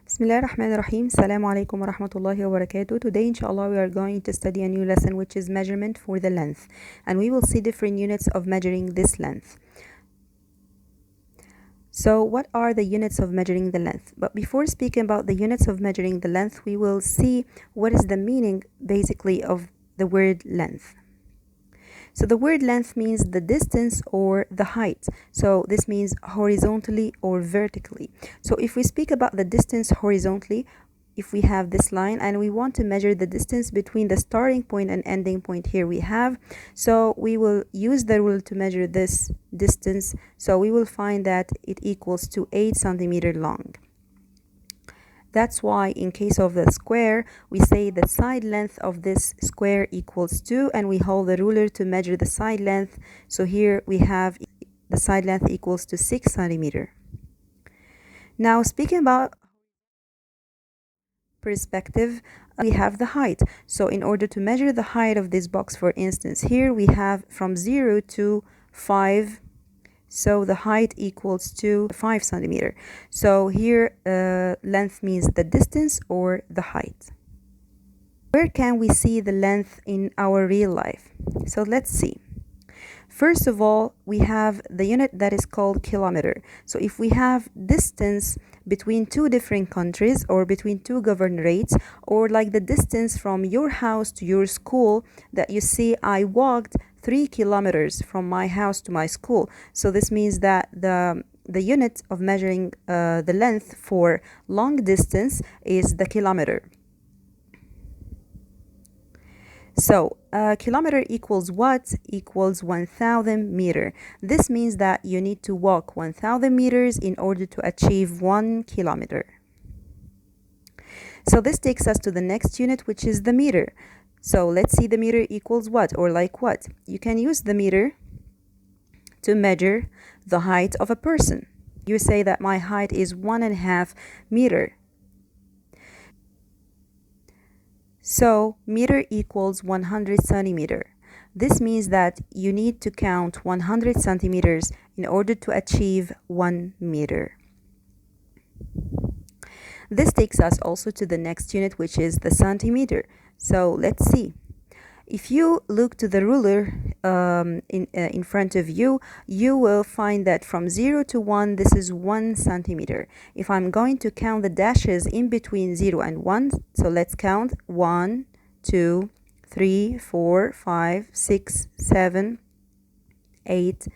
Bismillahirrahmanirrahim. Assalamu alaikum wa rahmatullahi wa barakatuh. Today, inshallah, we are going to study a new lesson which is measurement for the length. And we will see different units of measuring this length. So, what are the units of measuring the length? But before speaking about the units of measuring the length, we will see what is the meaning basically of the word length. So the word length means the distance or the height. So this means horizontally or vertically. So if we speak about the distance horizontally, if we have this line and we want to measure the distance between the starting point and ending point, here we have. So we will use the rule to measure this distance. So we will find that it equals to 8 centimeters long. That's why in case of the square, we say the side length of this square equals 2, and we hold the ruler to measure the side length. So here we have the side length equals to 6 centimeters. Now speaking about perspective, we have the height. So in order to measure the height of this box, for instance, here we have from 0 to 5. So the height equals to 5 centimeters. So here length means the distance or the height. Where can we see the length in our real life? So let's see. First of all, we have the unit that is called kilometer. So if we have distance between two different countries or between two governorates, or like the distance from your house to your school, that you see I walked 3 kilometers from my house to my school. So this means that the unit of measuring the length for long distance is the kilometer. So kilometer equals what? Equals 1,000 meters. This means that you need to walk 1,000 meters in order to achieve 1 kilometer. So this takes us to the next unit, which is the meter. So let's see the meter equals what, or like what? You can use the meter to measure the height of a person. You say that my height is 1.5 meters. So meter equals 100 centimeters. This means that you need to count 100 centimeters in order to achieve 1 meter. This takes us also to the next unit, which is the centimeter. So let's see. If you look to the ruler in front of you, you will find that from 0 to 1, this is 1 centimeter. If I'm going to count the dashes in between 0 and 1, so let's count 1, 2, 3, 4, 5, 6, 7, 8,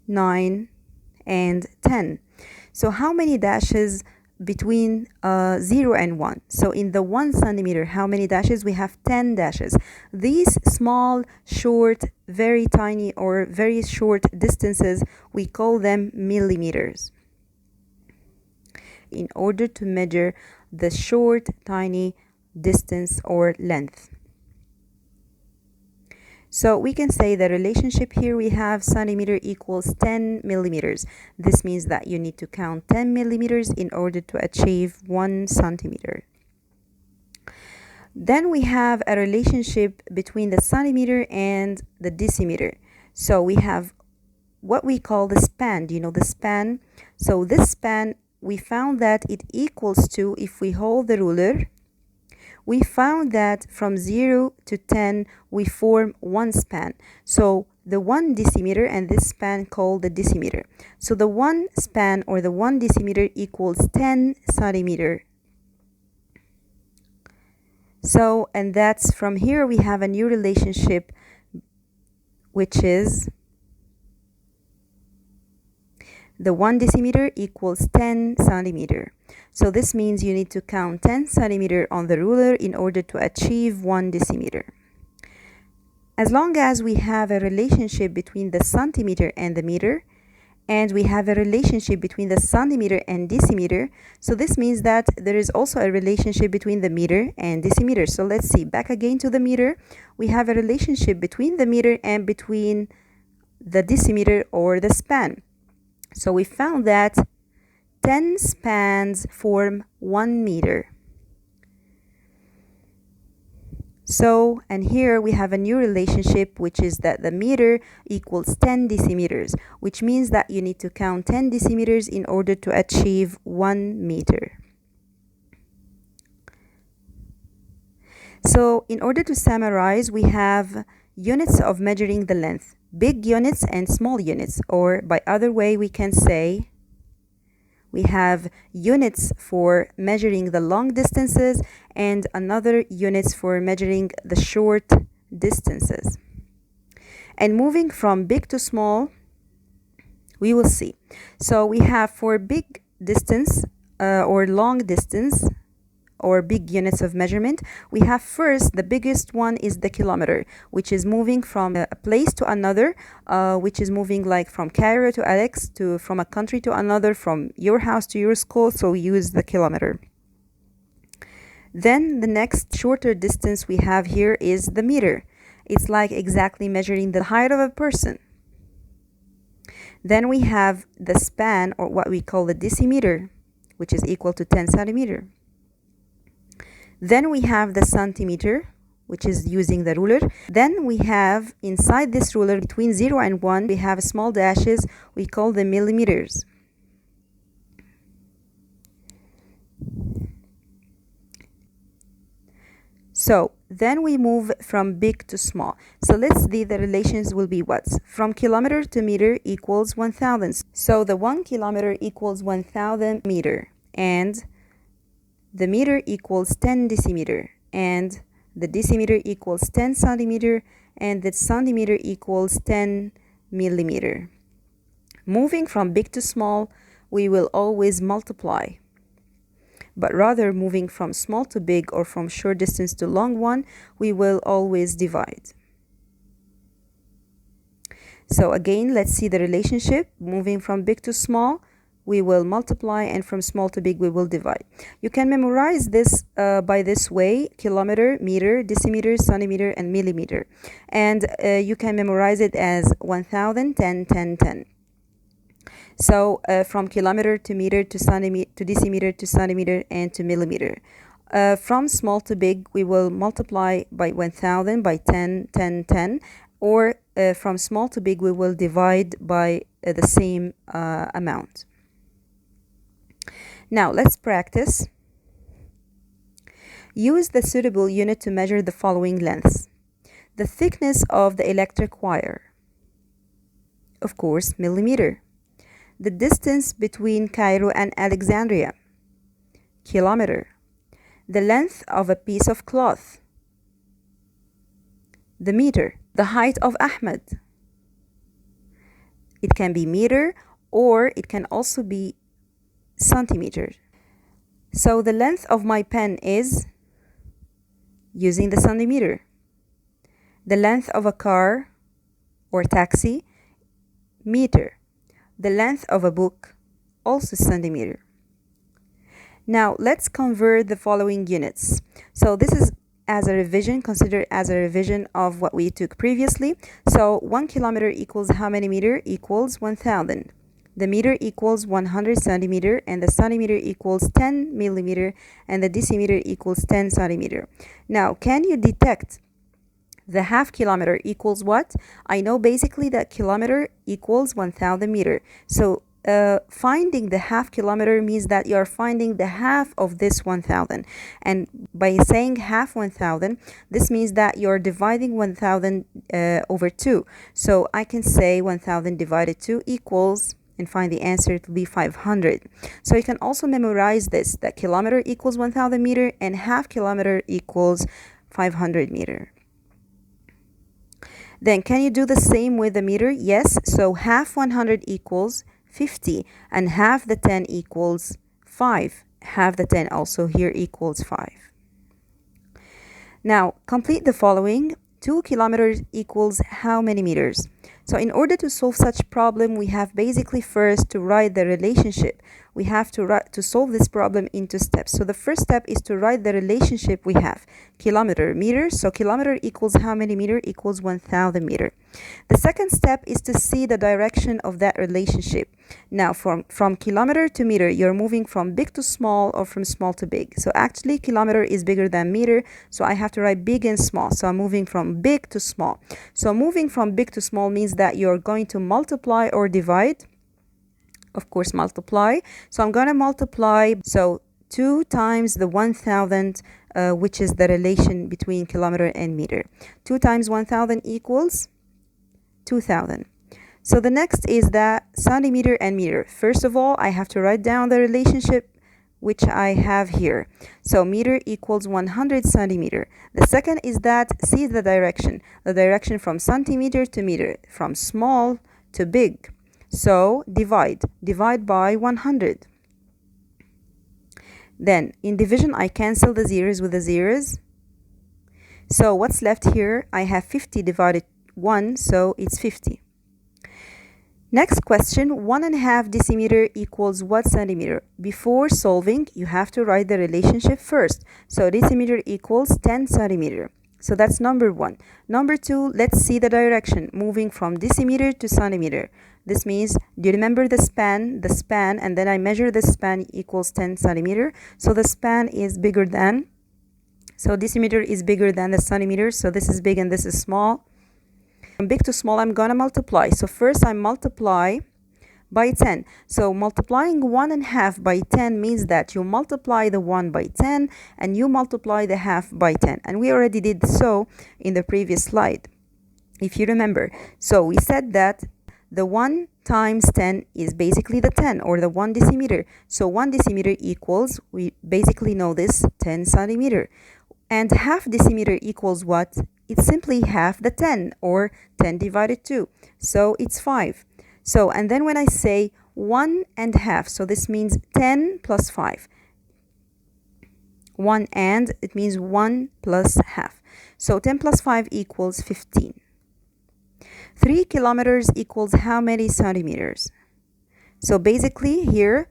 9, and 10. So how many dashes between 0 and 1? So in the 1 centimeter, how many dashes? We have 10 dashes. These small, short, very tiny or very short distances, we call them millimeters. In order to measure the short, tiny distance or length. So we can say the relationship here we have centimeter equals 10 millimeters. This means that you need to count 10 millimeters in order to achieve 1 centimeter. Then we have a relationship between the centimeter and the decimeter. So we have what we call the span. Do you know the span? So this span, we found that it equals to, if we hold the ruler, we found that from 0 to 10, we form one span. So the 1 decimeter and this span called the decimeter. So the 1 span or the 1 decimeter equals 10 centimeter. So, and that's from here we have a new relationship, which is the 1 decimeter equals 10 centimeter. So this means you need to count 10 centimeter on the ruler in order to achieve 1 decimeter. As long as we have a relationship between the centimeter and the meter, and we have a relationship between the centimeter and decimeter, so this means that there is also a relationship between the meter and decimeter. So let's see, back again to the meter, we have a relationship between the meter and between the decimeter or the span. So we found that 10 spans form 1 meter. So, and here we have a new relationship, which is that the meter equals 10 decimeters, which means that you need to count 10 decimeters in order to achieve 1 meter. So in order to summarize, we have units of measuring the length, big units and small units, or by other way we can say we have units for measuring the long distances and another units for measuring the short distances. And moving from big to small, we will see. So we have for big distance or long distance or big units of measurement, we have first, the biggest one is the kilometer, which is moving from a place to another, which is moving like from Cairo to Alex, from a country to another, from your house to your school, so we use the kilometer. Then the next shorter distance we have here is the meter. It's like exactly measuring the height of a person. Then we have the span, or what we call the decimeter, which is equal to 10 centimeter. Then we have the centimeter, which is using the ruler. Then we have inside this ruler between 0 and 1, we have small dashes, we call the millimeters. So then we move from big to small. So let's see, the relations will be what? From kilometer to meter equals 1,000. So the 1 kilometer equals 1,000 meter, and the meter equals 10 decimeter, and the decimeter equals 10 centimeter, and the centimeter equals 10 millimeter. Moving from big to small, we will always multiply. But rather moving from small to big or from short distance to long one, we will always divide. So again, let's see the relationship. Moving from big to small, we will multiply, and from small to big we will divide. You can memorize this by this way: kilometer, meter, decimeter, centimeter, and millimeter. And you can memorize it as 1,000, 10, 10, 10. So from kilometer to meter to centimeter to decimeter to centimeter and to millimeter. From small to big, we will multiply by 1,000 by 10, 10, 10, or from small to big we will divide by the same amount. Now let's practice. Use the suitable unit to measure the following lengths. The thickness of the electric wire, of course, millimeter. The distance between Cairo and Alexandria, kilometer. The length of a piece of cloth, the meter. The height of Ahmed, it can be meter or it can also be centimeter. So the length of my pen is, using the centimeter. The length of a car or taxi, meter. The length of a book, also centimeter. Now let's convert the following units. So this is as a revision, consider as a revision of what we took previously. So 1 kilometer equals how many meter? Equals 1,000. The meter equals 100 centimeter, and the centimeter equals 10 millimeter, and the decimeter equals 10 centimeter. Now, can you detect the half kilometer equals what? I know basically that kilometer equals 1,000 meter. So finding the half kilometer means that you're finding the half of this 1,000. And by saying half 1,000, this means that you're dividing 1,000 over 2. So I can say 1,000 divided 2 equals, and find the answer to be 500. So you can also memorize this, that kilometer equals 1,000 meter and half kilometer equals 500 meter. Then can you do the same with the meter? Yes. So half 100 equals 50, and half the 10 equals 5. Half the 10 also here equals 5. Now complete the following. 2 kilometers equals how many meters? So in order to solve such problem, we have basically first to write the relationship. We have to solve this problem into steps. So the first step is to write the relationship we have. Kilometer, meter. So kilometer equals how many meter? Equals 1,000 meter. The second step is to see the direction of that relationship. Now from kilometer to meter, you're moving from big to small or from small to big. So actually kilometer is bigger than meter. So I have to write big and small. So I'm moving from big to small. So moving from big to small means that you're going to multiply or divide. Of course, multiply. So I'm going to multiply. So 2 times the 1000, which is the relation between kilometer and meter. 2 times 1000 equals 2000. So the next is that centimeter and meter. First of all, I have to write down the relationship which I have here. So meter equals 100 centimeter. The second is that, see the direction from centimeter to meter, from small to big. So divide by 100. Then in division, I cancel the zeros with the zeros. So what's left here? I have 50 divided 1, so it's 50. Next question, 1.5 decimeter equals what centimeter? Before solving, you have to write the relationship first. So decimeter equals 10 centimeter. So that's number 1. Number 2, let's see the direction, moving from decimeter to centimeter. This means, do you remember the span? The span, and then I measure the span equals 10 centimeter. So the span is bigger than, so decimeter is bigger than the centimeter. So this is big and this is small. From big to small, I'm gonna multiply. So first I multiply by 10. So multiplying 1.5 by 10 means that you multiply the 1 by 10 and you multiply the half by 10. And we already did so in the previous slide, if you remember. So we said that the 1 times 10 is basically the 10, or the 1 decimeter. So 1 decimeter equals, we basically know this, 10 centimeter. And half decimeter equals what? It's simply half the 10, or 10 divided 2. So it's 5. So, and then when I say 1.5, so this means 10 plus 5. 1 and, it means 1 plus half. So 10 plus 5 equals 15. 3 kilometers equals how many centimeters? So basically here,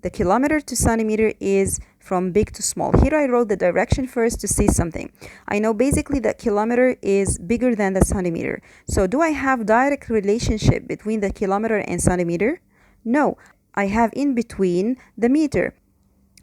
the kilometer to centimeter is from big to small. Here I wrote the direction first to see something. I know basically that kilometer is bigger than the centimeter. So do I have direct relationship between the kilometer and centimeter? No, I have in between the meter.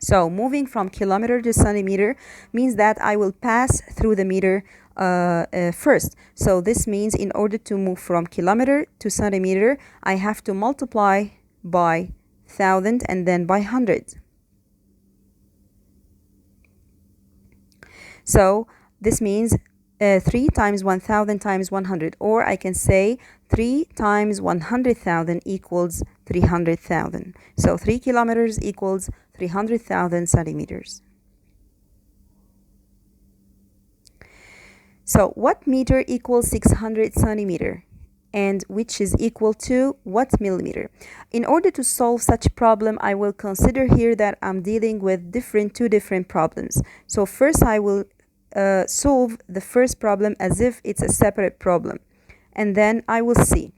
So moving from kilometer to centimeter means that I will pass through the meter first. So this means in order to move from kilometer to centimeter, I have to multiply by 1000 and then by 100. So this means 3 times 1000 times 100, or I can say 3 times 100,000 equals 300,000. So 3 kilometers equals 300,000 centimeters. So what meter equals 600 centimeter? And which is equal to what millimeter? In order to solve such problem, I will consider here that I'm dealing with two different problems. So first I will solve the first problem as if it's a separate problem, and then I will see.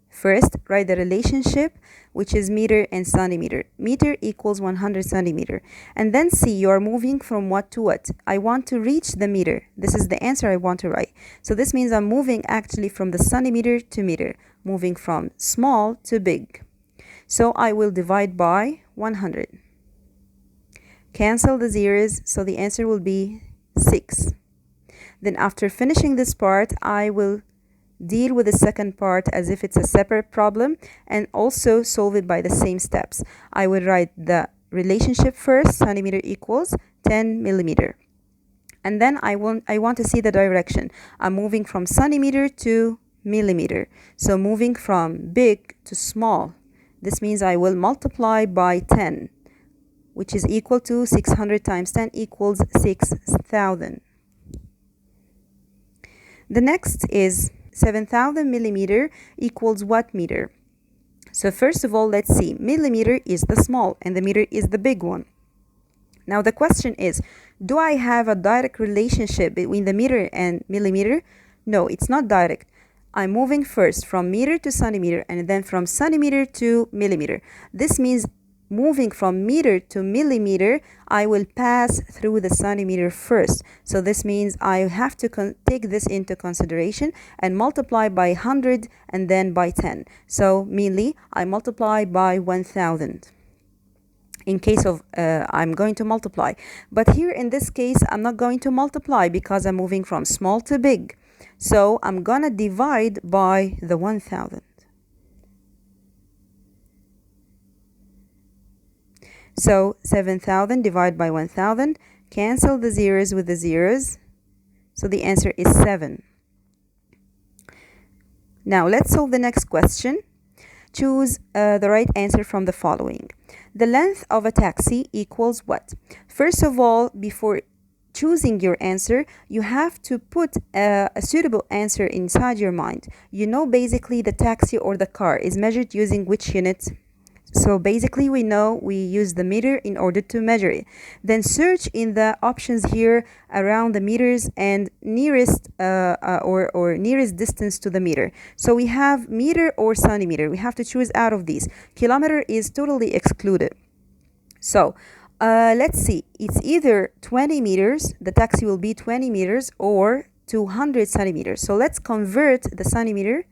First, write the relationship, which is meter and centimeter. Meter equals 100 centimeter. And then see, you are moving from what to what? I want to reach the meter. This is the answer I want to write. So this means I'm moving actually from the centimeter to meter, moving from small to big. So I will divide by 100. Cancel the zeros, so the answer will be 6. Then after finishing this part, I will deal with the second part as if it's a separate problem and also solve it by the same steps. I will write the relationship first, centimeter equals 10 millimeter. And then I want to see the direction. I'm moving from centimeter to millimeter. So moving from big to small. This means I will multiply by 10, which is equal to 600 times 10 equals 6,000. The next is 7,000 millimeter equals what meter? So first of all, let's see. Millimeter is the small and the meter is the big one. Now the question is, do I have a direct relationship between the meter and millimeter? No, it's not direct. I'm moving first from meter to centimeter and then from centimeter to millimeter. This means moving from meter to millimeter, I will pass through the centimeter first. So this means I have to take this into consideration and multiply by 100 and then by 10. So mainly, I multiply by 1000. In case of I'm going to multiply. But here in this case, I'm not going to multiply because I'm moving from small to big. So I'm gonna divide by the 1000. So 7,000 divided by 1,000. Cancel the zeros with the zeros. So the answer is 7. Now let's solve the next question. Choose the right answer from the following. The length of a taxi equals what? First of all, before choosing your answer, you have to put a suitable answer inside your mind. You know basically the taxi or the car is measured using which unit? So basically we know we use the meter in order to measure it. Then search in the options here around the meters and nearest or nearest distance to the meter. So we have meter or centimeter. We have to choose out of these. Kilometer is totally excluded. So let's see. It's either 20 meters, the taxi will be 20 meters, or 200 centimeters. So let's convert the centimeter.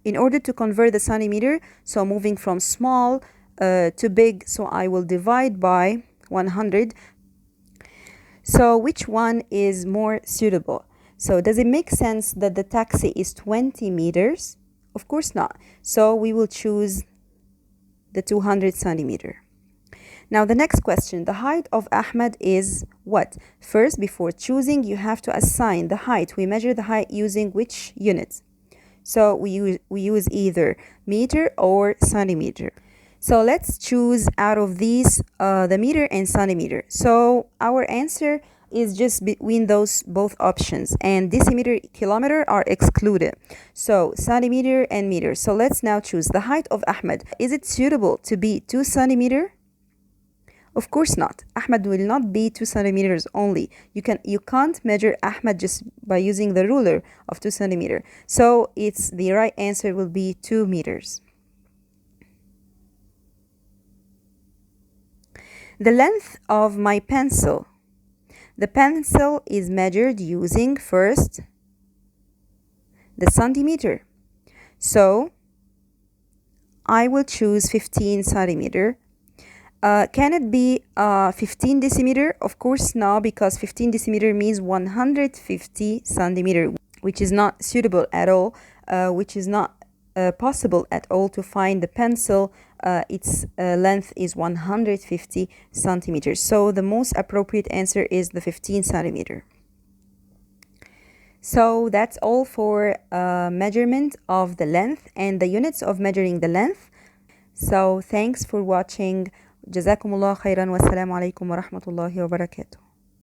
In order to convert the centimeter, so moving from small to big, so I will divide by 100. So which one is more suitable? So does it make sense that the taxi is 20 meters? Of course not. So we will choose the 200 centimeter. Now the next question, the height of Ahmed is what? First, before choosing, you have to assign the height. We measure the height using which units? So we use either meter or centimeter. So let's choose out of these the meter and centimeter. So our answer is just between those both options, and decimeter, kilometer are excluded. So centimeter and meter. So let's now choose the height of Ahmed. Is it suitable to be 2 centimeter? Of course not. Ahmed will not be 2 centimeters only. You can't measure Ahmed just by using the ruler of 2 centimeters. So the right answer will be 2 meters. The length of my pencil. The pencil is measured using first the centimeter. So I will choose 15 centimeter. Can it be 15 decimeter? Of course no, because 15 decimeter means 150 centimeter, which is not suitable at all, which is not possible at all to find the pencil. Its length is 150 centimeters. So the most appropriate answer is the 15 centimeter. So that's all for measurement of the length and the units of measuring the length. So thanks for watching. جزاكم الله خيرا والسلام عليكم ورحمة الله وبركاته.